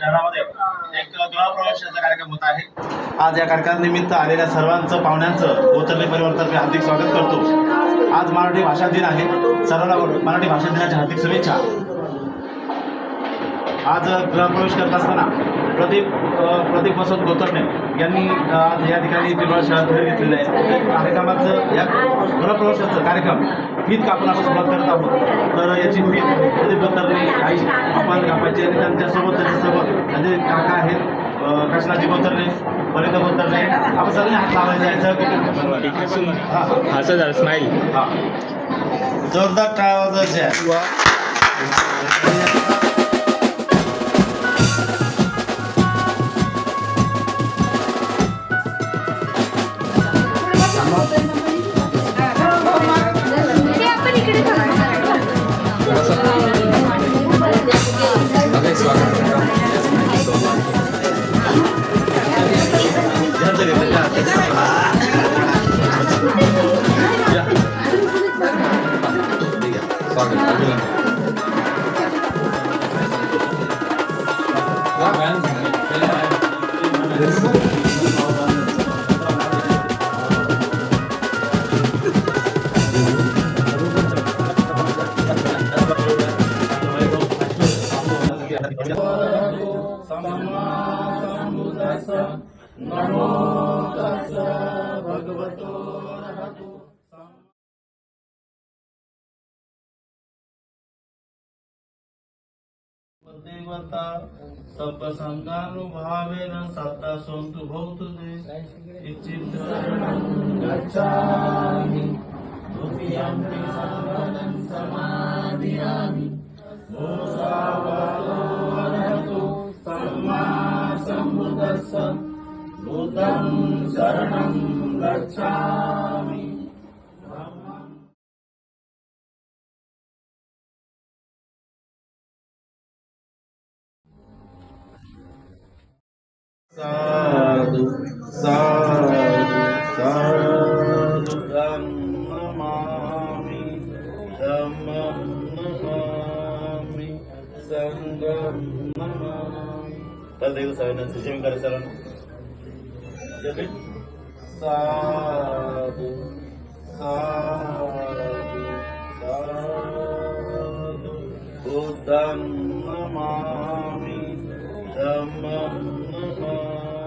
शहरामध्ये एक गृहप्रवेशाचा कार्यक्रम होत आहे। आज या कार्यक्रमानिमित्त आलेल्या सर्वांचं पाहुण्यांचं गोतर्ले परिवारातर्फे हार्दिक स्वागत करतो। आज मराठी भाषा दिन आहे। सर्वांना मराठी भाषा दिनाच्या हार्दिक शुभेच्छा। आज गृहप्रवेश करत असताना प्रदीप वसंत गोतर्ले यांनी आज या ठिकाणी पिंपळा शहरात भेट घेतलेलं आहे। कार्यक्रमाचं या गृहप्रवेशाचं कार्यक्रम फीत कापून आपण सुरुवात करत आहोत। तर याची फीत प्रदीप गोतर्ले आई आपण कापायची आणि त्यांच्यासोबत म्हणजे काका आहेत कृष्णाजी गोतर्ले, परिता गोतर्ले, आपण सगळे हात लावायचे जायचं। असं झालं स्माईल जोरदार टाळ्या वाजवायच्या। नमो तस्स भगवतो अरहतो देवता सब संगानुभावेन सदा सन्तु भवतु ते इच्छित शरणं गच्छामि द्वितीयंपि संगनं समाधियामि मोक्षावतो अरहतो सम्मा सम्बुद्धस्स बुद्धं शरणं गच्छामि। साधु साधु साधु नमामि धम्मं नमामि संघं नमामि। तदेव सगळ्यांना सुचवी करा सर्वांना। साधु साधु साधु बुद्धं नमामि धम्मं नमामि